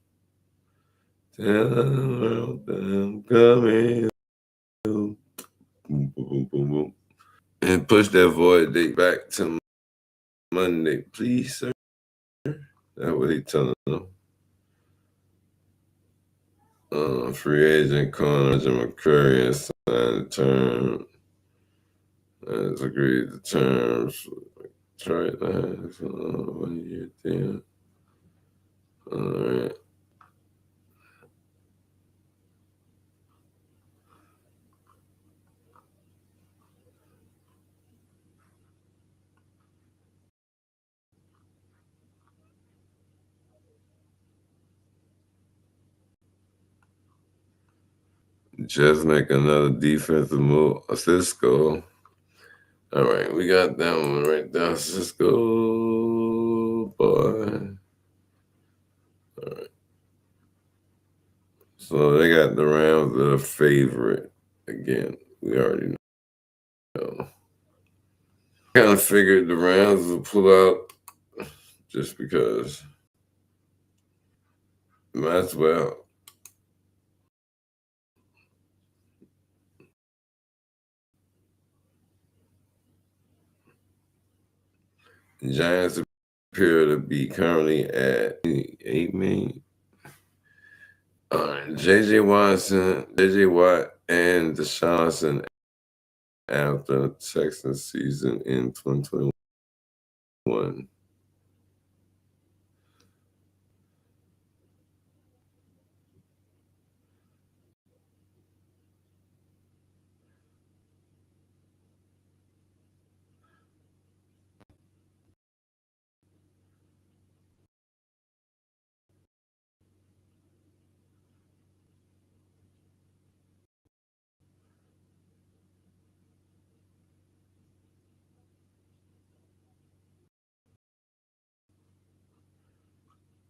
Speaker 1: Tell the world that I'm coming home. Boom, boom, boom, boom, boom. And push that void date back to Monday, please, sir. That's what he telling them. Free agent Connor McCurry has signed the term has agreed to terms. Detroit Lions 1 year deal. All right. Just make another defensive move. Cisco. All right, we got that one right there. Cisco, boy. All right. So they got the Rams that are favorite again. We already know. Kind of figured the Rams would pull out just because. Might as well. The Giants appear to be currently at 8 million. JJ Watson, JJ Watt, and Deshaunson after the Texans season in 2021.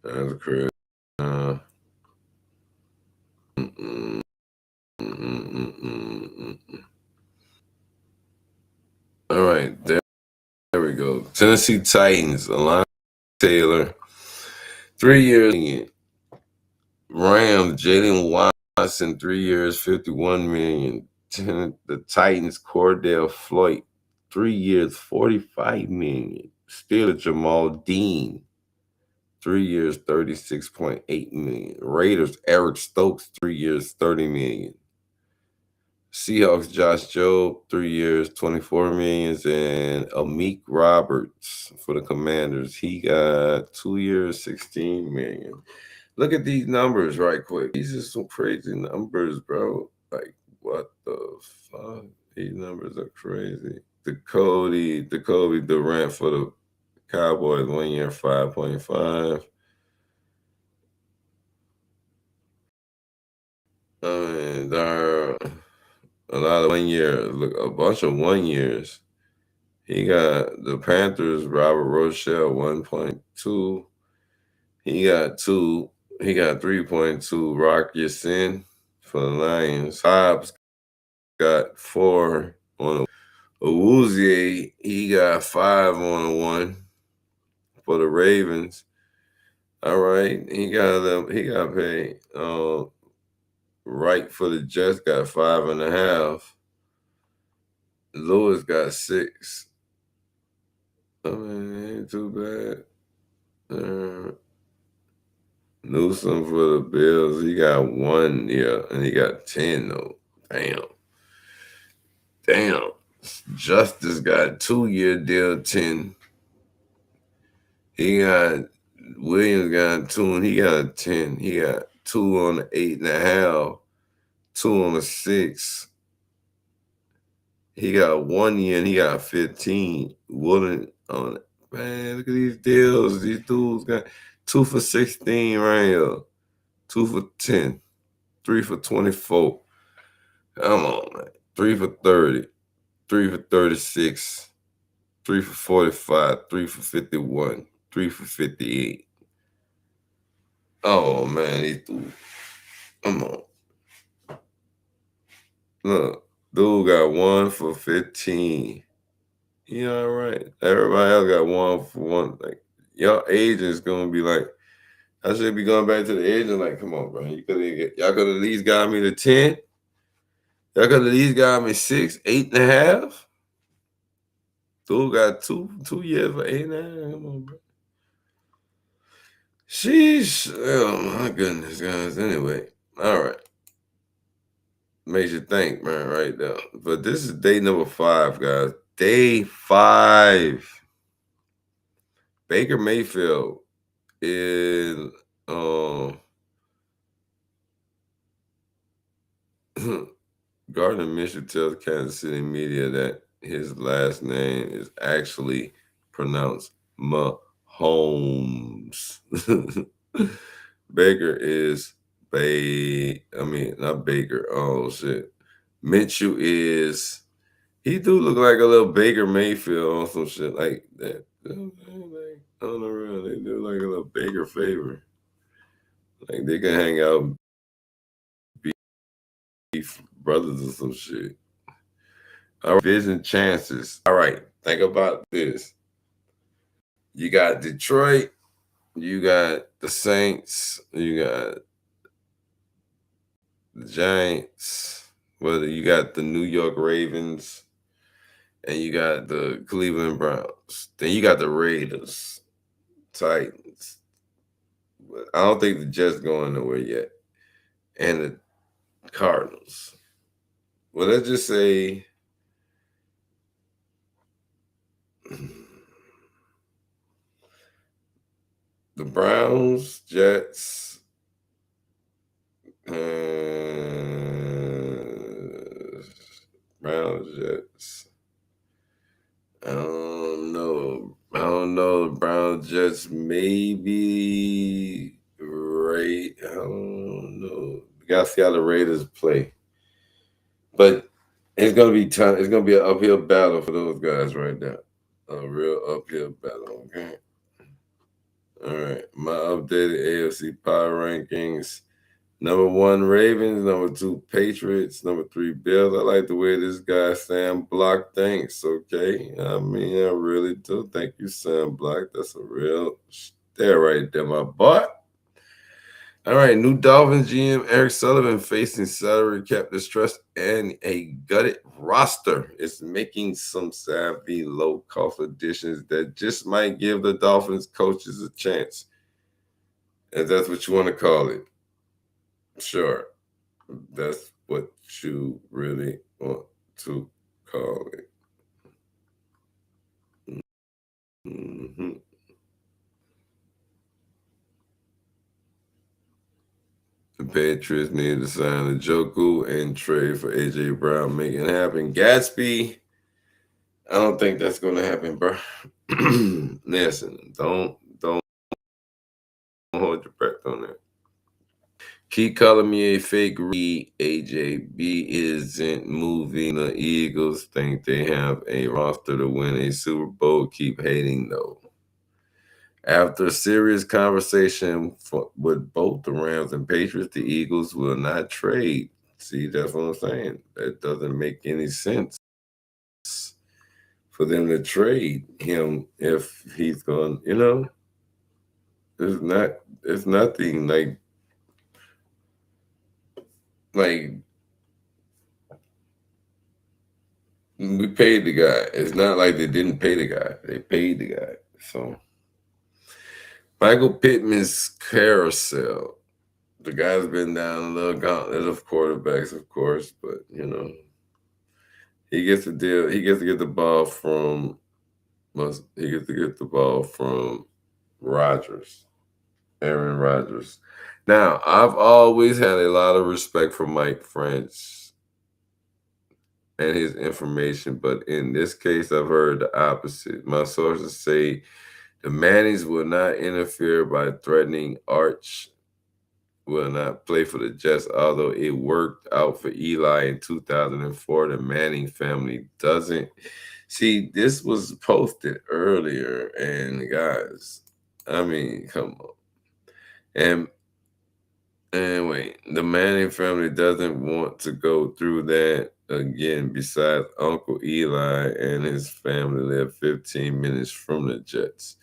Speaker 1: That's crazy. Mm-mm, mm-mm. All right, there we go. Tennessee Titans, Alontae Taylor, 3 years. Rams, Jalen Watson, 3 years, 51 million. The Titans, Cordell Floyd, 3 years, 45 million. Steelers, Jamal Dean, 3 years, 36.8 million. Raiders, Eric Stokes, 3 years, 30 million. Seahawks, Josh Jobe, 3 years, 24 millions, and Amik Roberts for the Commanders. He got 2 years, 16 million. Look at these numbers right quick. These are some crazy numbers, bro. Like, what the fuck? These numbers are crazy. The Kobe Durant for the Cowboys, 1 year, 5.5. I mean, there are a lot of 1 year, look, a bunch of 1 years. He got the Panthers, Robert Rochelle, 1.2. He got two. He got 3.2. Rock Sin for the Lions. Hobbs got 4 on a Awuzie. He got 5 on a 1 for the Ravens. All right. He got paid. Right for the Jets got 5.5. Lewis got 6. I mean, ain't too bad. Newsom for the Bills, he got 1 year and he got 10 though. Damn. Justice got 2 year deal, 10. He got Williams got 2 and he got 10. He got 2 on the 8.5, 2 on the 6. He got 1 year and he got 15. Wooden on it. Man, look at these deals. These dudes got 2 for 16 right here. 2 for 10. 3 for 24. Come on, man. 3 for 30. 3 for 36. 3 for 45. 3 for 51. 3 for 58. Oh man, he threw. Come on. Look, dude got 1 for 15. He all right. Everybody else got 1 for 1. Like, y'all agents gonna be like, I should be going back to the agent. Like, come on, bro. Y'all could at least got me to 10. Y'all could at least got me 6, 8.5. Dude got 2 years for 8.5. Come on, bro. Sheesh. Oh my goodness, guys. Anyway, all right. Makes you think, man, right there. But this is day number 5, guys. Day 5. Baker Mayfield is Gardner Minshew tells Kansas City media that his last name is actually pronounced Mahomes. Baker is not Baker. Oh shit. Minshew is he do look like a little Baker Mayfield on some shit like that. Like, on the real, they do like a little Baker favor. Like they can hang out, be brothers or some shit. All right, vision chances. All right, think about this. You got Detroit, you got the Saints, you got the Giants, whether you got the New York Ravens, and you got the Cleveland Browns. Then you got the Raiders, Titans. But I don't think the Jets going nowhere yet. And the Cardinals. Well, let's just say the Browns, Jets, Browns, Jets. I don't know. I don't know. The Browns, Jets, maybe. Right. I don't know. We got to see how the Raiders play. But it's gonna be tough. It's gonna be an uphill battle for those guys right now. A real uphill battle. Okay. All right. My updated AFC power rankings. Number one, Ravens. Number two, Patriots. Number three, Bills. I like the way this guy Sam Block thinks. Okay, I mean, I really do. Thank you, Sam Block. That's a real stare right there, my boy. All right, new Dolphins GM Eric Sullivan facing salary cap distress and a gutted roster is making some savvy low cost additions that just might give the Dolphins coaches a chance. If that's what you want to call it. Sure. That's what you really want to call it. Mhm. The Patriots need to sign Njoku and trade for AJ Brown, make it happen. Gatsby, I don't think that's going to happen, bro. Listen, don't hold your breath on that. Keep calling me a fake AJB isn't moving. The Eagles think they have a roster to win a Super Bowl. Keep hating though. After a serious conversation with both the Rams and Patriots, the Eagles will not trade. See, that's what I'm saying. That doesn't make any sense for them to trade him if he's going, it's nothing like we paid the guy. It's not like they didn't pay the guy. They paid the guy. So Michael Pittman's carousel. The guy's been down a little gauntlet of quarterbacks, of course, but he gets the deal. He gets to get the ball from Rodgers, Aaron Rodgers. Now, I've always had a lot of respect for Mike French and his information, but in this case, I've heard the opposite. My sources say the Mannings will not interfere by threatening Arch will not play for the Jets, although it worked out for Eli in 2004. The Manning family doesn't. See, this was posted earlier, and guys, I mean, come on. And anyway, the Manning family doesn't want to go through that again. Besides, Uncle Eli and his family live 15 minutes from the Jets.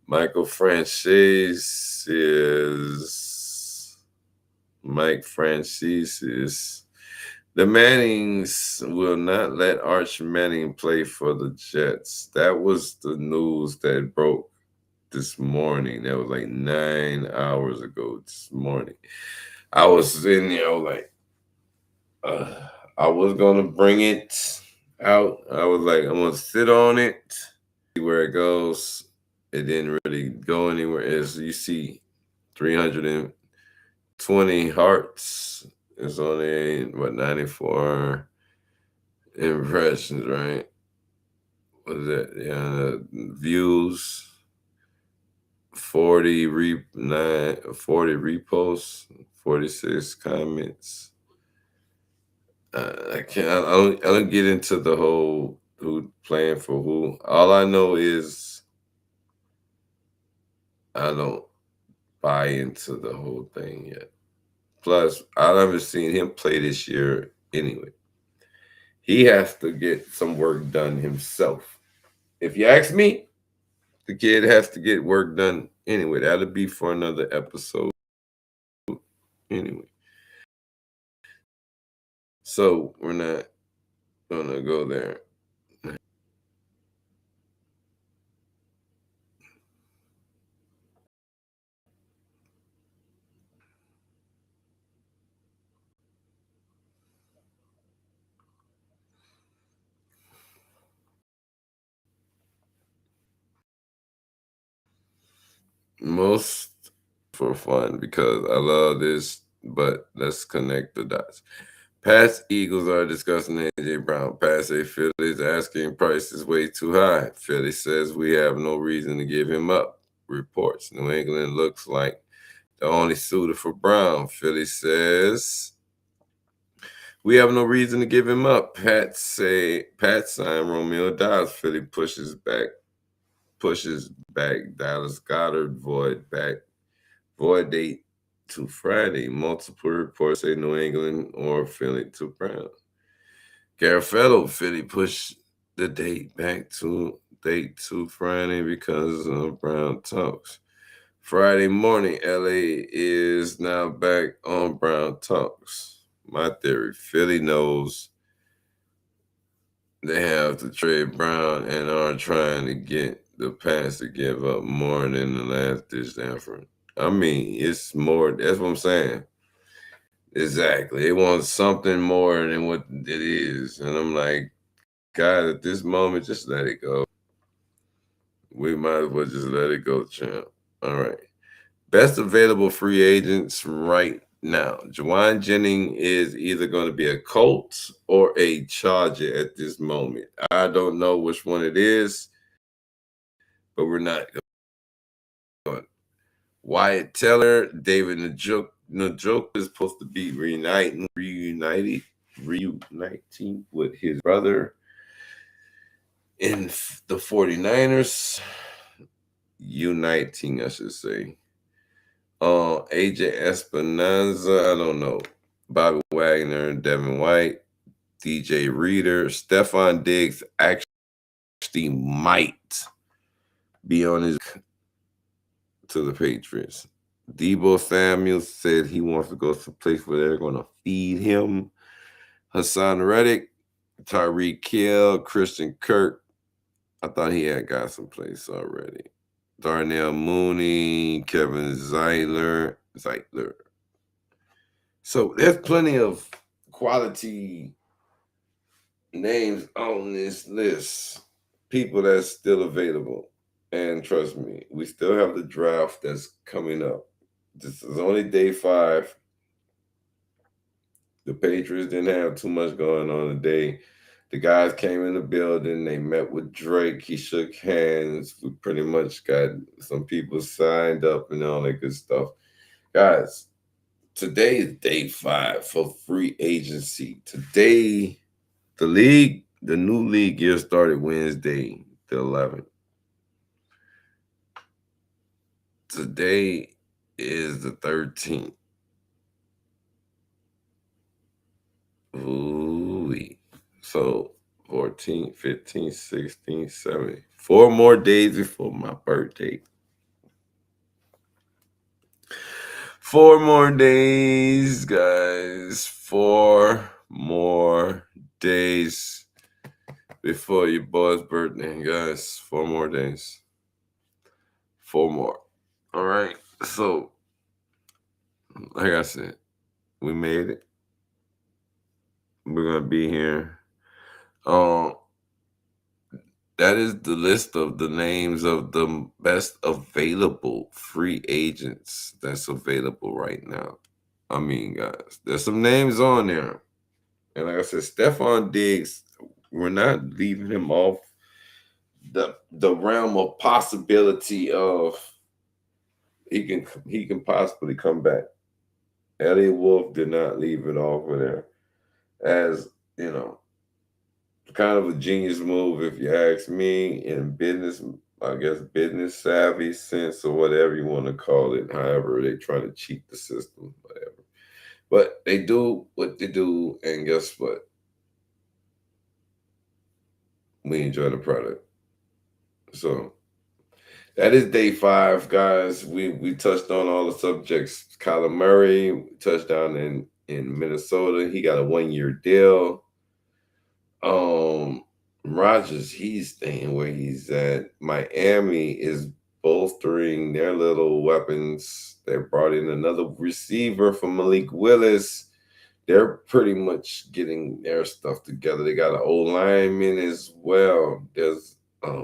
Speaker 1: Michael Francis is Mike Francis is the Mannings will not let Arch Manning play for the Jets. That was the news that broke this morning. That was like 9 hours ago this morning. I was sitting there like, I was gonna bring it out. I was like, I'm gonna sit on it, see where it goes. It didn't really go anywhere. As you see, 320 hearts is only what 94 impressions, right? What is that? Yeah, views, 40 reposts, 46 comments. I can't. I don't get into the whole who playing for who. All I know is I don't buy into the whole thing yet. Plus, I haven't seen him play this year anyway. He has to get some work done himself. If you ask me, the kid has to get work done anyway. That'll be for another episode anyway. So we're not gonna go there. Most for fun because I love this, but let's connect the dots. Pats Eagles are discussing AJ Brown. Pats say Philly's asking price is way too high. Philly says we have no reason to give him up. Reports New England looks like the only suitor for Brown. Philly says we have no reason to give him up. Pat signed Romeo Dobbs. Philly pushes back. pushes back Dallas Goddard void back void date to Friday. Multiple reports say New England or Philly to Brown. Garofalo, Philly pushed the date to Friday because of Brown talks. Friday morning, LA is now back on Brown talks. My theory, Philly knows they have to trade Brown and are trying to get the Pats to give up more than the last ditch effort. I mean, it's more. That's what I'm saying. Exactly. They want something more than what it is. And I'm like, God, at this moment, just let it go. We might as well just let it go, champ. All right. Best available free agents right now. Jawan Jennings is either going to be a Colts or a Charger at this moment. I don't know which one it is, but we're not going. Wyatt Teller, David Njoku is supposed to be reuniting with his brother in the 49ers. Uniting, I should say. AJ Espinoza, I don't know. Bobby Wagner, Devin White, DJ Reader, Stephon Diggs actually might be on his to the Patriots. Debo Samuel said he wants to go to a place where they're going to feed him. Hassan Reddick, Tyreek Hill, Christian Kirk. I thought he had got someplace already. Darnell Mooney, Kevin Zeitler. So there's plenty of quality names on this list. People that's still available. And trust me, we still have the draft that's coming up. This is only day 5. The Patriots didn't have too much going on today. The guys came in the building. They met with Drake. He shook hands. We pretty much got some people signed up and all that good stuff. Guys, today is day 5 for free agency. Today, the new league year started Wednesday, the 11th. Today is the 13th. Ooh-wee. So 14, 15, 16, 17. 4 more days before my birthday. 4 more days, guys. 4 more days before your boy's birthday, guys. 4 more days. 4 more. All right. So, like I said, we made it. We're gonna be here. That is the list of the names of the best available free agents that's available right now. I mean, guys, there's some names on there. And like I said, Stephon Diggs, we're not leaving him off the realm of possibility of he can possibly come back. Elliot Wolf did not leave it off of there. As you know, kind of a genius move, if you ask me, in business, I guess business savvy sense or whatever you want to call it. However, they try to cheat the system, whatever. But they do what they do, and guess what? We enjoy the product. So that is day 5, guys. We touched on all the subjects. Kyler Murray touchdown in Minnesota. He got a 1-year deal. Rodgers, he's staying where he's at. Miami is bolstering their little weapons. They brought in another receiver from Malik Willis. They're pretty much getting their stuff together. They got an old lineman as well. There's a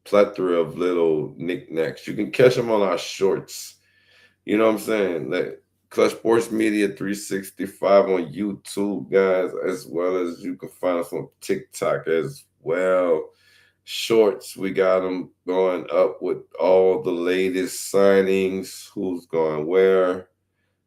Speaker 1: plethora of little knickknacks. You can catch them on our shorts. You know what I'm saying? Like Clutch Sports Media 365 on YouTube, guys, as well as you can find us on TikTok as well. Shorts, we got them going up with all the latest signings, who's going where.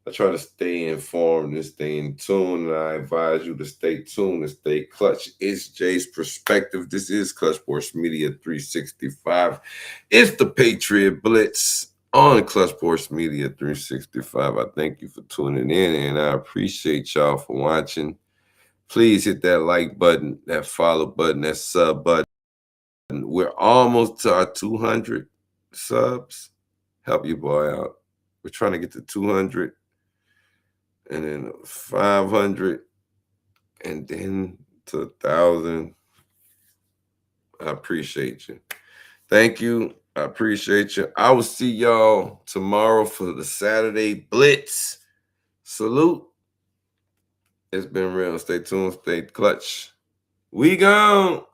Speaker 1: I try to stay informed and stay in tune, and I advise you to stay tuned and stay clutch. It's Jay's perspective. This is Clutch Sports Media 365. It's the Patriot Blitz on Clutch Sports Media 365. I thank you for tuning in, and I appreciate y'all for watching. Please hit that like button, that follow button, that sub button. We're almost to our 200 subs. Help your boy out. We're trying to get to 200 and then 500 and then to 1,000. I appreciate you. Thank you. I appreciate you. I will see y'all tomorrow for the Saturday Blitz. Salute. It's been real. Stay tuned. Stay clutch. We gone.